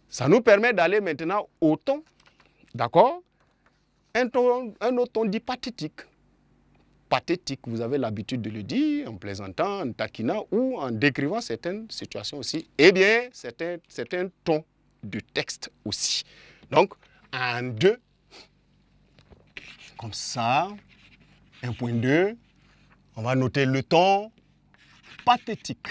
Ça nous permet d'aller maintenant au ton, d'accord? Un autre ton dit pathétique. Pathétique, vous avez l'habitude de le dire en plaisantant, en taquinant ou en décrivant certaines situations aussi. Eh bien, c'est un ton du texte aussi. Donc, en 2, comme ça, 1.2, on va noter le ton pathétique.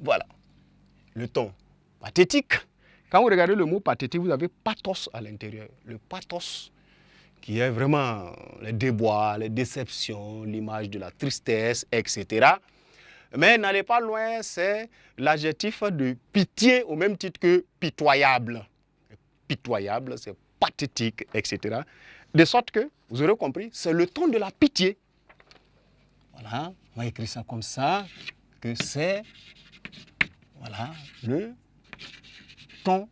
Voilà, le ton pathétique. Quand vous regardez le mot pathétique, vous avez pathos à l'intérieur. Le pathos qui est vraiment les déboires, les déceptions, l'image de la tristesse, etc. Mais n'allez pas loin, c'est l'adjectif de pitié au même titre que pitoyable. Pitoyable, c'est pathétique, etc. De sorte que, vous aurez compris, c'est le ton de la pitié. Voilà, on va écrire ça comme ça, que c'est, voilà, le ton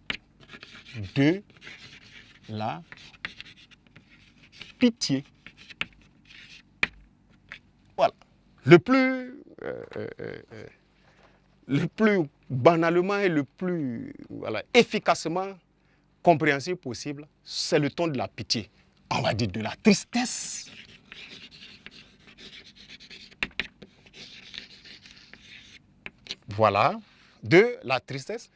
de la pitié. Voilà. Le plus banalement et le plus efficacement compréhensible possible, c'est le ton de la pitié. On va dire de la tristesse. Voilà, de la tristesse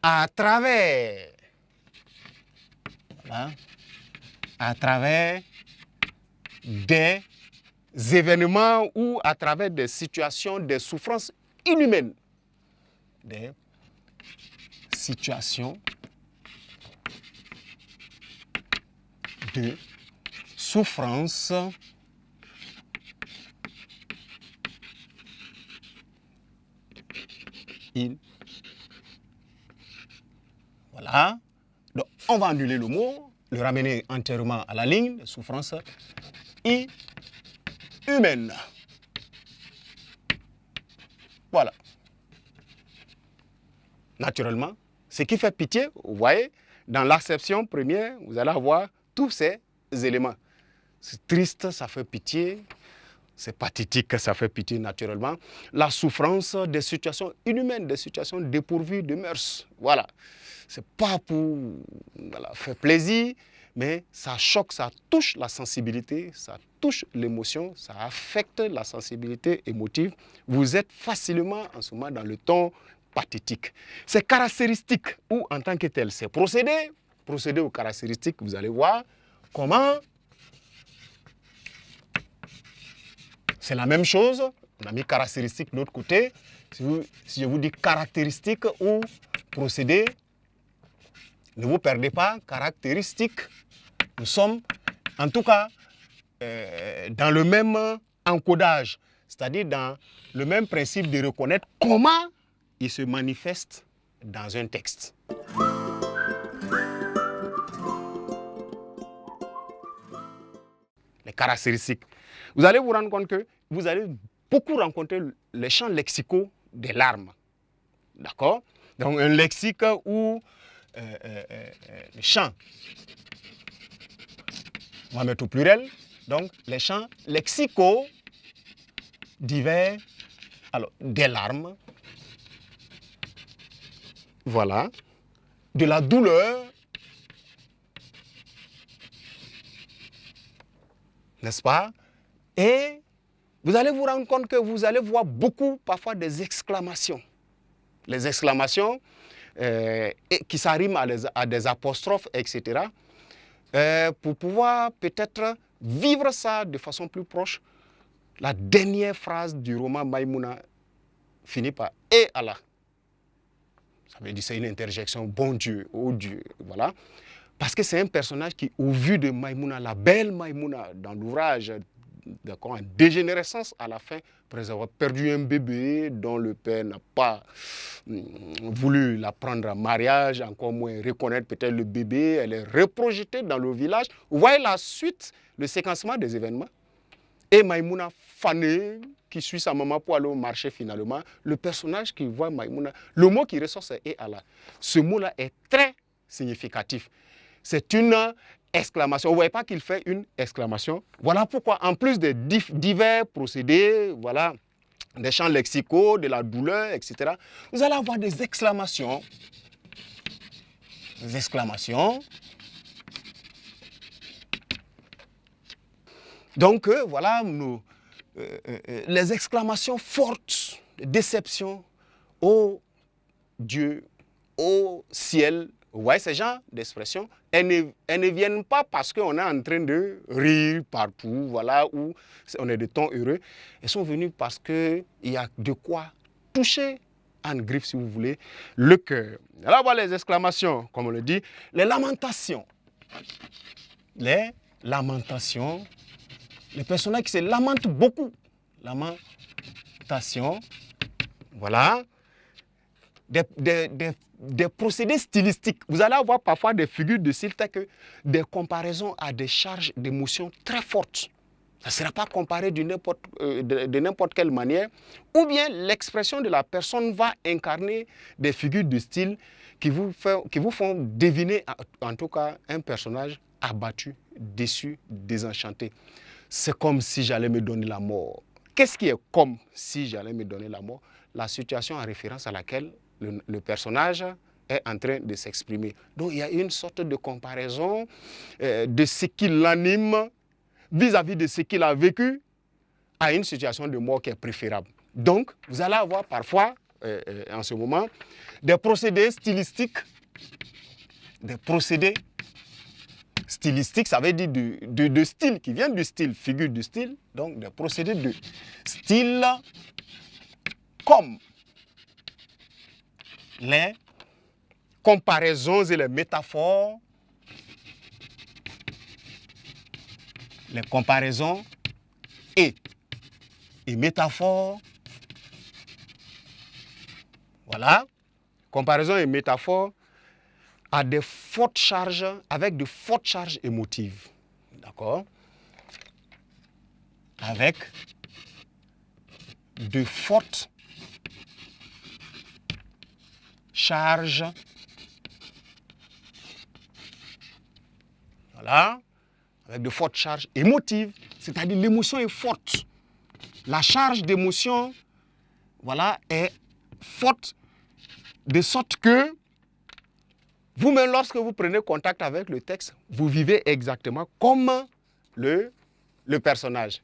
à travers, voilà, à travers des événements ou à travers des situations, des souffrances inhumaines. Des situations de souffrance Voilà. Donc, on va annuler le mot, le ramener entièrement à la ligne de souffrance humaine. Voilà. Naturellement, ce qui fait pitié, vous voyez, dans l'acception première, vous allez avoir tous ces éléments. C'est triste, ça fait pitié. C'est pathétique, ça fait pitié naturellement. La souffrance des situations inhumaines, des situations dépourvues de mœurs. Voilà. C'est pas pour faire plaisir, mais ça choque, ça touche la sensibilité, ça touche l'émotion, ça affecte la sensibilité émotive. Vous êtes facilement en ce moment dans le ton pathétique. C'est caractéristique ou en tant que tel, c'est procédé. Procédé aux caractéristiques, vous allez voir comment. C'est la même chose. On a mis caractéristique de l'autre côté. Si je vous dis caractéristique ou procédé, ne vous perdez pas. Caractéristique, nous sommes en tout cas dans le même encodage, c'est-à-dire dans le même principe de reconnaître comment il se manifeste dans un texte. Les caractéristiques. Vous allez vous rendre compte que vous allez beaucoup rencontrer les champs lexicaux des larmes. D'accord? Donc un lexique où les champs, on va mettre au pluriel, donc les champs lexicaux divers, alors des larmes, voilà, de la douleur, n'est-ce pas? Et vous allez vous rendre compte que vous allez voir beaucoup, parfois, des exclamations. Les exclamations qui s'arriment à des apostrophes, etc. Pour pouvoir peut-être vivre ça de façon plus proche, la dernière phrase du roman Maïmouna finit par « Et Allah ». Ça veut dire c'est une interjection « Bon Dieu »,« Oh Dieu », voilà. Parce que c'est un personnage qui, au vu de Maïmouna, la belle Maïmouna, dans l'ouvrage, en dégénérescence à la fin, après avoir perdu un bébé dont le père n'a pas voulu la prendre en mariage, encore moins reconnaître peut-être le bébé, elle est reprojetée dans le village. Vous voyez la suite, le séquencement des événements. Et Maïmouna fanée, qui suit sa maman pour aller au marché finalement, le personnage qui voit Maïmouna, le mot qui ressort c'est « Et Allah ». Ce mot-là est très significatif. C'est une exclamation. Vous ne voyez pas qu'il fait une exclamation. Voilà pourquoi, en plus des divers procédés, voilà, des champs lexicaux, de la douleur, etc., vous allez avoir des exclamations. Des exclamations. Donc, voilà, les exclamations fortes, de déception, ô Dieu, ô ciel. Vous voyez ce genre d'expression, elles ne viennent pas parce qu'on est en train de rire partout, voilà, ou on est de ton heureux. Elles sont venues parce qu'il y a de quoi toucher, en griffe si vous voulez, le cœur. Là, voilà les exclamations, comme on le dit, les lamentations. Les lamentations. Les personnages qui se lamentent beaucoup. Lamentation. Voilà. Des procédés stylistiques. Vous allez avoir parfois des figures de style telles que des comparaisons à des charges d'émotions très fortes. Ça ne sera pas comparé de n'importe quelle manière. Ou bien l'expression de la personne va incarner des figures de style qui vous font deviner, en tout cas, un personnage abattu, déçu, désenchanté. C'est comme si j'allais me donner la mort. Qu'est-ce qui est comme si j'allais me donner la mort? La situation en référence à laquelle le personnage est en train de s'exprimer. Donc il y a une sorte de comparaison de ce qui l'anime vis-à-vis de ce qu'il a vécu à une situation de mort qui est préférable. Donc vous allez avoir parfois, en ce moment, des procédés stylistiques, ça veut dire de style, qui vient du style, figure du style, donc des procédés de style comme les comparaisons et les métaphores, les comparaisons et métaphores, voilà, comparaisons et métaphores à des fortes charges, avec de fortes charges émotives, d'accord, avec de fortes charges, voilà, avec de fortes charges émotives, c'est-à-dire l'émotion est forte. La charge d'émotion, voilà, est forte, de sorte que vous-même, lorsque vous prenez contact avec le texte, vous vivez exactement comme le personnage.